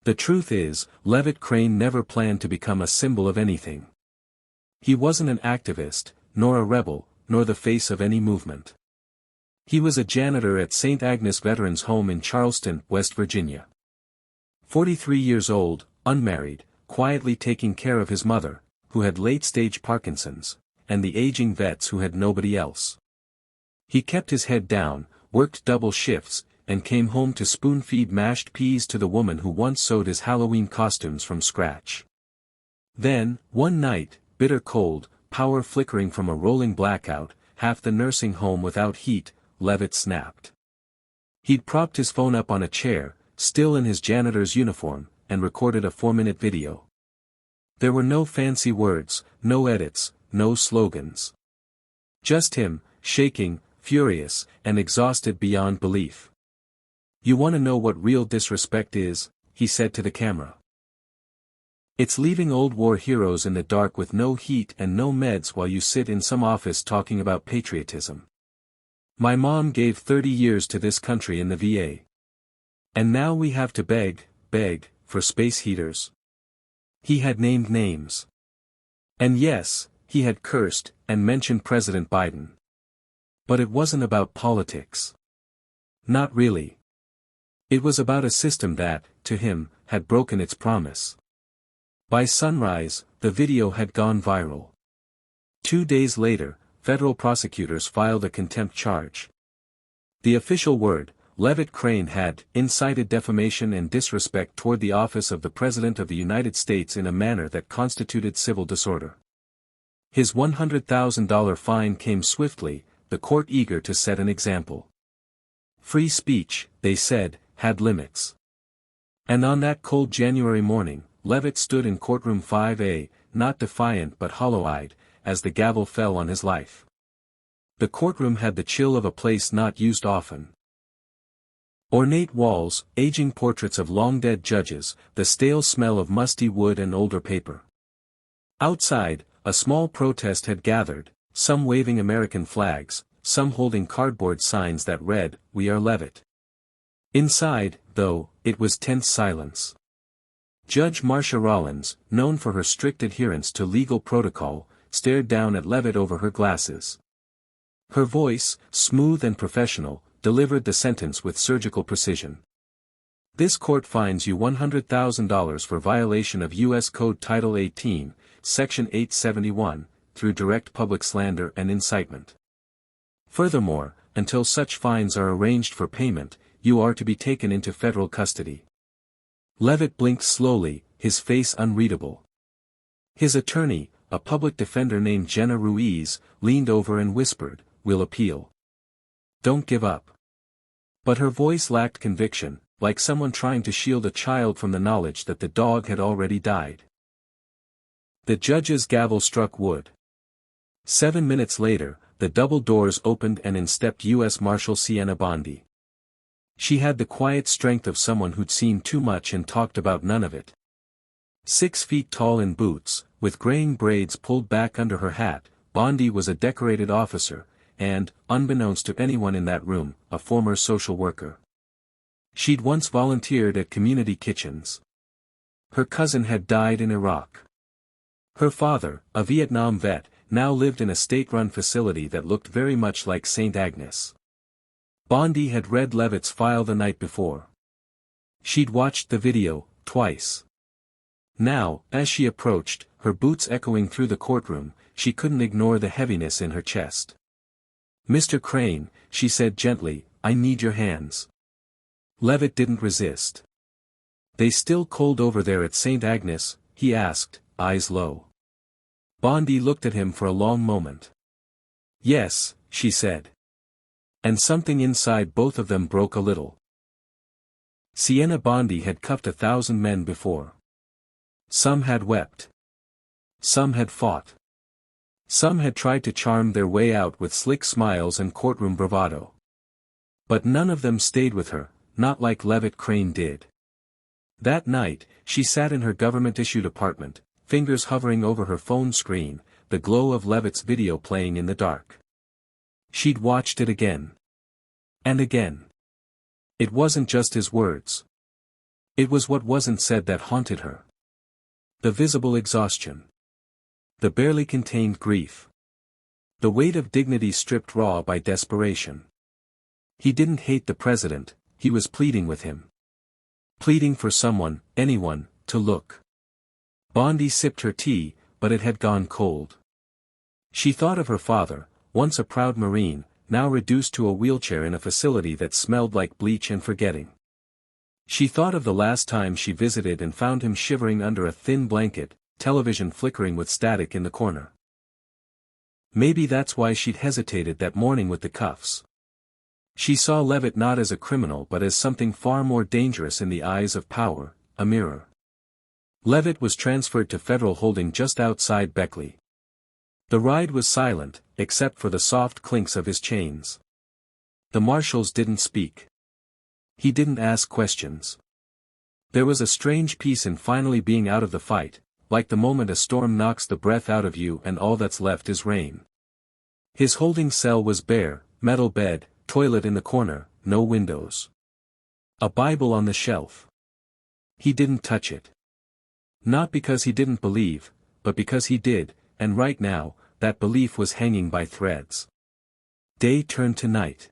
The truth is, Leavitt Crane never planned to become a symbol of anything. He wasn't an activist, nor a rebel, nor the face of any movement. He was a janitor at St. Agnes Veterans Home in Charleston, West Virginia. 43 years old, unmarried, quietly taking care of his mother, who had late-stage Parkinson's, and the aging vets who had nobody else. He kept his head down, worked double shifts, and came home to spoon-feed mashed peas to the woman who once sewed his Halloween costumes from scratch. Then, one night, bitter cold, power flickering from a rolling blackout, half the nursing home without heat, Leavitt snapped. He'd propped his phone up on a chair, still in his janitor's uniform, and recorded a 4-minute video. There were no fancy words, no edits, no slogans. Just him, shaking, furious, and exhausted beyond belief. "You want to know what real disrespect is?" he said to the camera. "It's leaving old war heroes in the dark with no heat and no meds while you sit in some office talking about patriotism. My mom gave 30 years to this country in the VA. And now we have to beg, for space heaters." He had named names. And yes, he had cursed, and mentioned President Biden. But it wasn't about politics. Not really. It was about a system that, to him, had broken its promise. By sunrise, the video had gone viral. 2 days later, federal prosecutors filed a contempt charge. The official word, Leavitt Crane had incited defamation and disrespect toward the office of the President of the United States in a manner that constituted civil disorder. His $100,000 fine came swiftly, the court eager to set an example. Free speech, they said, had limits. And on that cold January morning, Leavitt stood in courtroom 5A, not defiant but hollow-eyed, as the gavel fell on his life. The courtroom had the chill of a place not used often. Ornate walls, aging portraits of long-dead judges, the stale smell of musty wood and older paper. Outside, a small protest had gathered, some waving American flags, some holding cardboard signs that read, "We are Leavitt." Inside, though, it was tense silence. Judge Marcia Rollins, known for her strict adherence to legal protocol, stared down at Leavitt over her glasses. Her voice, smooth and professional, delivered the sentence with surgical precision. "This court fines you $100,000 for violation of U.S. Code Title 18, Section 871, through direct public slander and incitement. Furthermore, until such fines are arranged for payment, you are to be taken into federal custody." Leavitt blinked slowly, his face unreadable. His attorney, a public defender named Jenna Ruiz, leaned over and whispered, "We'll appeal. Don't give up." But her voice lacked conviction, like someone trying to shield a child from the knowledge that the dog had already died. The judge's gavel struck wood. 7 minutes later, the double doors opened and in stepped U.S. Marshal Sienna Bondi. She had the quiet strength of someone who'd seen too much and talked about none of it. 6 feet tall in boots, with graying braids pulled back under her hat, Bondi was a decorated officer, and, unbeknownst to anyone in that room, a former social worker. She'd once volunteered at community kitchens. Her cousin had died in Iraq. Her father, a Vietnam vet, now lived in a state-run facility that looked very much like St. Agnes. Bondi had read Leavitt's file the night before. She'd watched the video, twice. Now, as she approached, her boots echoing through the courtroom, she couldn't ignore the heaviness in her chest. "Mr. Crane," she said gently, "I need your hands." Leavitt didn't resist. "They still cold over there at St. Agnes?" he asked, eyes low. Bondi looked at him for a long moment. "Yes," she said. And something inside both of them broke a little. Sienna Bondi had cuffed 1,000 men before. Some had wept. Some had fought. Some had tried to charm their way out with slick smiles and courtroom bravado. But none of them stayed with her, not like Leavitt Crane did. That night, she sat in her government-issued apartment, fingers hovering over her phone screen, the glow of Leavitt's video playing in the dark. She'd watched it again. And again. It wasn't just his words. It was what wasn't said that haunted her. The visible exhaustion. The barely contained grief. The weight of dignity stripped raw by desperation. He didn't hate the president, he was pleading with him. Pleading for someone, anyone, to look. Bondi sipped her tea, but it had gone cold. She thought of her father, once a proud Marine, now reduced to a wheelchair in a facility that smelled like bleach and forgetting. She thought of the last time she visited and found him shivering under a thin blanket, television flickering with static in the corner. Maybe that's why she'd hesitated that morning with the cuffs. She saw Leavitt not as a criminal but as something far more dangerous in the eyes of power, a mirror. Leavitt was transferred to federal holding just outside Beckley. The ride was silent, except for the soft clinks of his chains. The marshals didn't speak. He didn't ask questions. There was a strange peace in finally being out of the fight, like the moment a storm knocks the breath out of you and all that's left is rain. His holding cell was bare, metal bed, toilet in the corner, no windows. A Bible on the shelf. He didn't touch it. Not because he didn't believe, but because he did, and right now, that belief was hanging by threads. Day turned to night.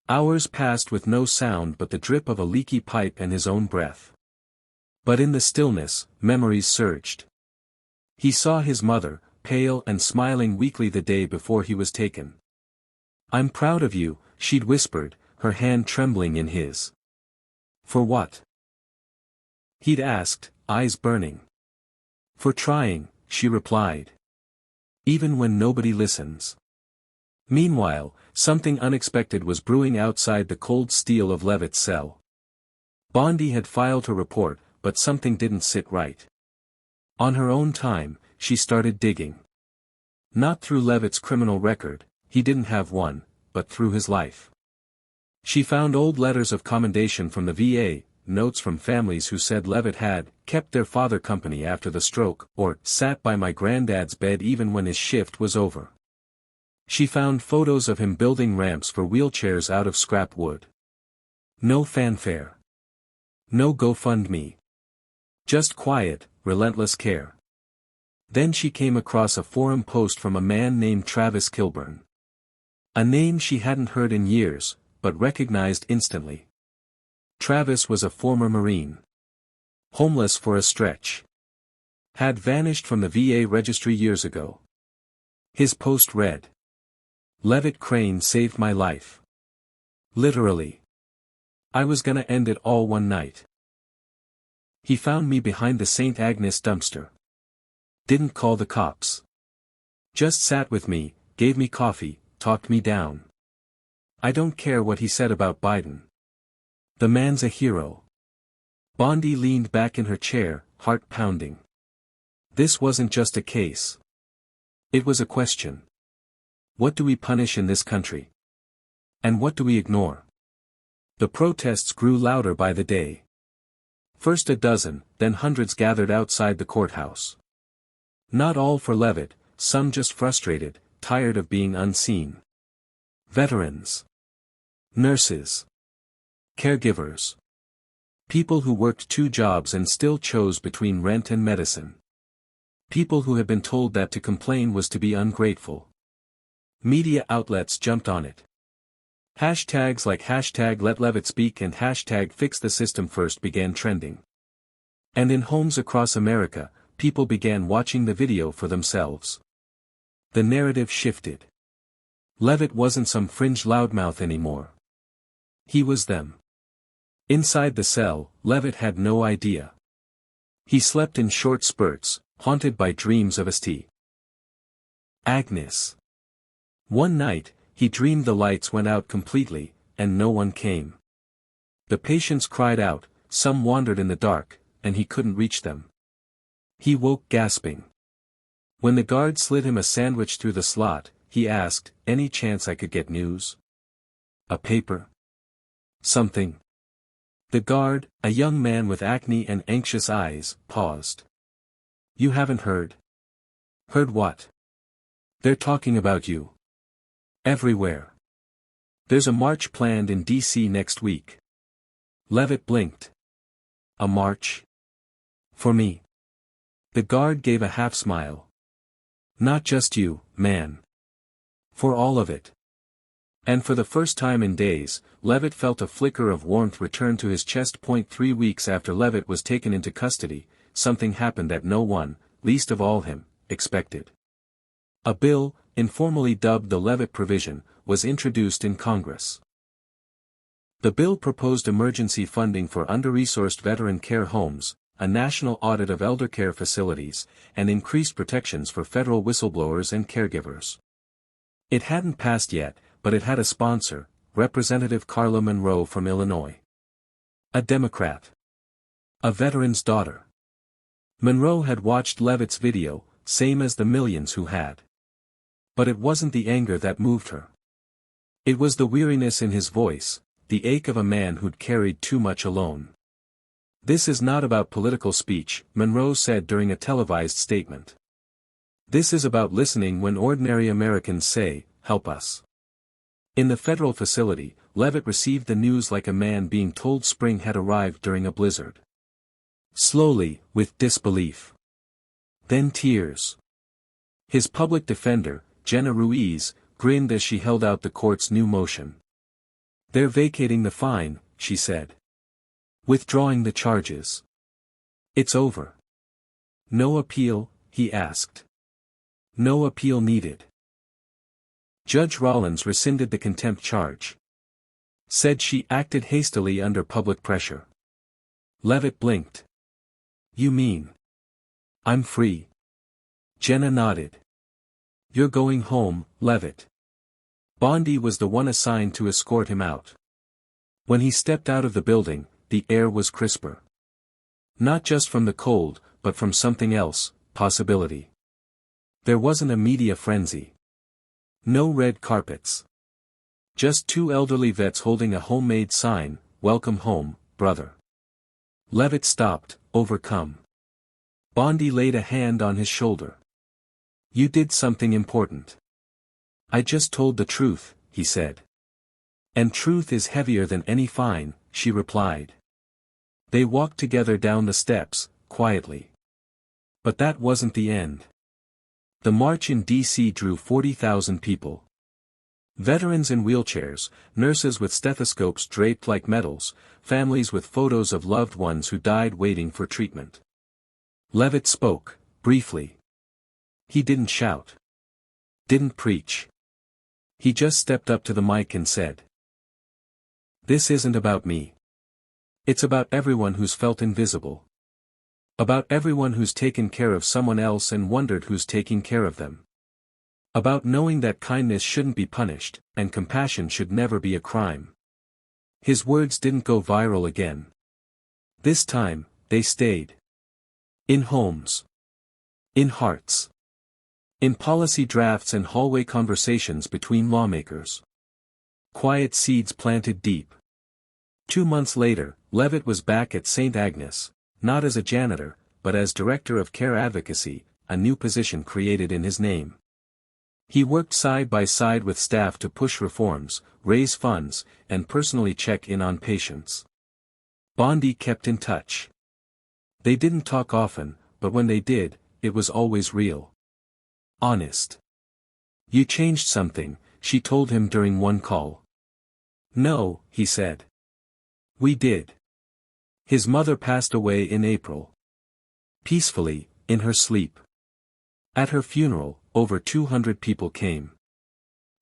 Hours passed with no sound but the drip of a leaky pipe and his own breath. But in the stillness, memories surged. He saw his mother, pale and smiling weakly the day before he was taken. "I'm proud of you," she'd whispered, her hand trembling in his. "For what?" He'd asked, eyes burning. "For trying," she replied. "Even when nobody listens." Meanwhile, something unexpected was brewing outside the cold steel of Leavitt's cell. Bondi had filed her report, but something didn't sit right. On her own time, she started digging. Not through Leavitt's criminal record, he didn't have one, but through his life. She found old letters of commendation from the VA, notes from families who said Leavitt had kept their father company after the stroke, or sat by my granddad's bed even when his shift was over. She found photos of him building ramps for wheelchairs out of scrap wood. No fanfare. No GoFundMe. Just quiet, relentless care. Then she came across a forum post from a man named Travis Kilburn. A name she hadn't heard in years, but recognized instantly. Travis was a former Marine. Homeless for a stretch. Had vanished from the VA registry years ago. His post read, "Leavitt Crane saved my life. Literally. I was gonna end it all one night. He found me behind the St. Agnes dumpster. Didn't call the cops. Just sat with me, gave me coffee, talked me down. I don't care what he said about Biden. The man's a hero." Bondi leaned back in her chair, heart pounding. This wasn't just a case. It was a question. What do we punish in this country? And what do we ignore? The protests grew louder by the day. First a dozen, then hundreds gathered outside the courthouse. Not all for Leavitt, some just frustrated, tired of being unseen. Veterans. Nurses. Caregivers. People who worked 2 jobs and still chose between rent and medicine. People who had been told that to complain was to be ungrateful. Media outlets jumped on it. Hashtags like #LetLeavittSpeak and #FixTheSystemFirst began trending. And in homes across America, people began watching the video for themselves. The narrative shifted. Leavitt wasn't some fringe loudmouth anymore. He was them. Inside the cell, Leavitt had no idea. He slept in short spurts, haunted by dreams of St. Agnes. One night, he dreamed the lights went out completely, and no one came. The patients cried out, some wandered in the dark, and he couldn't reach them. He woke gasping. When the guard slid him a sandwich through the slot, he asked, "Any chance I could get news? A paper? Something?" The guard, a young man with acne and anxious eyes, paused. "You haven't heard?" "Heard what?" "They're talking about you. Everywhere. There's a march planned in D.C. next week." Leavitt blinked. A march? For me? The guard gave a half-smile. Not just you, man. For all of it. And for the first time in days, Leavitt felt a flicker of warmth return to his chest. 3 weeks after Leavitt was taken into custody, something happened that no one, least of all him, expected. A bill, informally dubbed the Leavitt Provision, was introduced in Congress. The bill proposed emergency funding for under-resourced veteran care homes, a national audit of eldercare facilities, and increased protections for federal whistleblowers and caregivers. It hadn't passed yet, but it had a sponsor, Representative Carla Monroe from Illinois. A Democrat. A veteran's daughter. Monroe had watched Leavitt's video, same as the millions who had. But it wasn't the anger that moved her. It was the weariness in his voice, the ache of a man who'd carried too much alone. This is not about political speech, Monroe said during a televised statement. This is about listening when ordinary Americans say, "Help us." In the federal facility, Leavitt received the news like a man being told spring had arrived during a blizzard. Slowly, with disbelief. Then tears. His public defender, Jenna Ruiz, grinned as she held out the court's new motion. "They're vacating the fine," she said. "Withdrawing the charges. It's over." "No appeal?" he asked. "No appeal needed." Judge Rollins rescinded the contempt charge. Said she acted hastily under public pressure. Leavitt blinked. "You mean? I'm free?" Jenna nodded. "You're going home, Leavitt." Bondi was the one assigned to escort him out. When he stepped out of the building, the air was crisper. Not just from the cold, but from something else, possibility. There wasn't a media frenzy. No red carpets. Just two elderly vets holding a homemade sign, "Welcome home, brother." Leavitt stopped, overcome. Bondi laid a hand on his shoulder. "You did something important." "I just told the truth," he said. "And truth is heavier than any fine," she replied. They walked together down the steps, quietly. But that wasn't the end. The march in D.C. drew 40,000 people. Veterans in wheelchairs, nurses with stethoscopes draped like medals, families with photos of loved ones who died waiting for treatment. Leavitt spoke, briefly. He didn't shout. Didn't preach. He just stepped up to the mic and said, "This isn't about me. It's about everyone who's felt invisible. About everyone who's taken care of someone else and wondered who's taking care of them. About knowing that kindness shouldn't be punished, and compassion should never be a crime." His words didn't go viral again. This time, they stayed. In homes. In hearts. In policy drafts and hallway conversations between lawmakers. Quiet seeds planted deep. 2 months later, Leavitt was back at St. Agnes, not as a janitor, but as Director of Care Advocacy, a new position created in his name. He worked side by side with staff to push reforms, raise funds, and personally check in on patients. Bondi kept in touch. They didn't talk often, but when they did, it was always real. Honest. "You changed something," she told him during one call. "No," he said. "We did." His mother passed away in April. Peacefully, in her sleep. At her funeral, over 200 people came.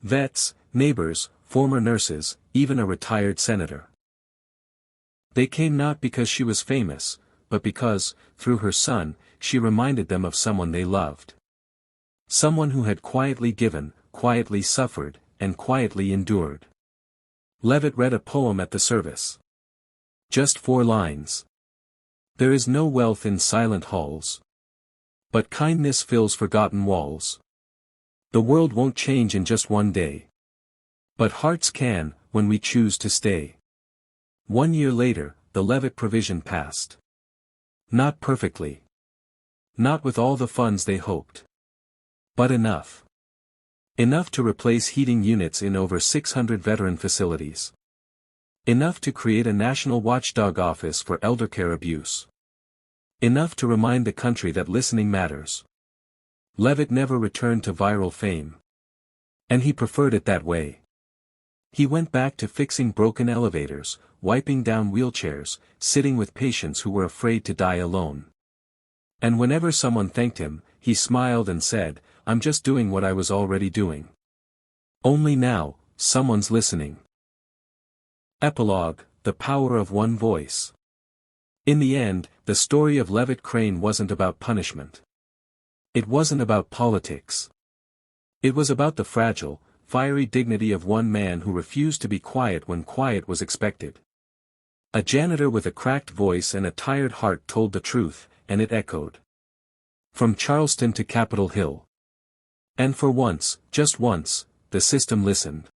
Vets, neighbors, former nurses, even a retired senator. They came not because she was famous, but because, through her son, she reminded them of someone they loved. Someone who had quietly given, quietly suffered, and quietly endured. Leavitt read a poem at the service. Just 4 lines. "There is no wealth in silent halls. But kindness fills forgotten walls. The world won't change in just one day. But hearts can, when we choose to stay." 1 year later, the Leavitt Provision passed. Not perfectly. Not with all the funds they hoped. But enough. Enough to replace heating units in over 600 veteran facilities. Enough to create a national watchdog office for eldercare abuse. Enough to remind the country that listening matters. Leavitt never returned to viral fame. And he preferred it that way. He went back to fixing broken elevators, wiping down wheelchairs, sitting with patients who were afraid to die alone. And whenever someone thanked him, he smiled and said, "I'm just doing what I was already doing. Only now, someone's listening." Epilogue: The Power of One Voice. In the end, the story of Leavitt Crane wasn't about punishment. It wasn't about politics. It was about the fragile, fiery dignity of one man who refused to be quiet when quiet was expected. A janitor with a cracked voice and a tired heart told the truth, and it echoed. From Charleston to Capitol Hill. And for once, just once, the system listened.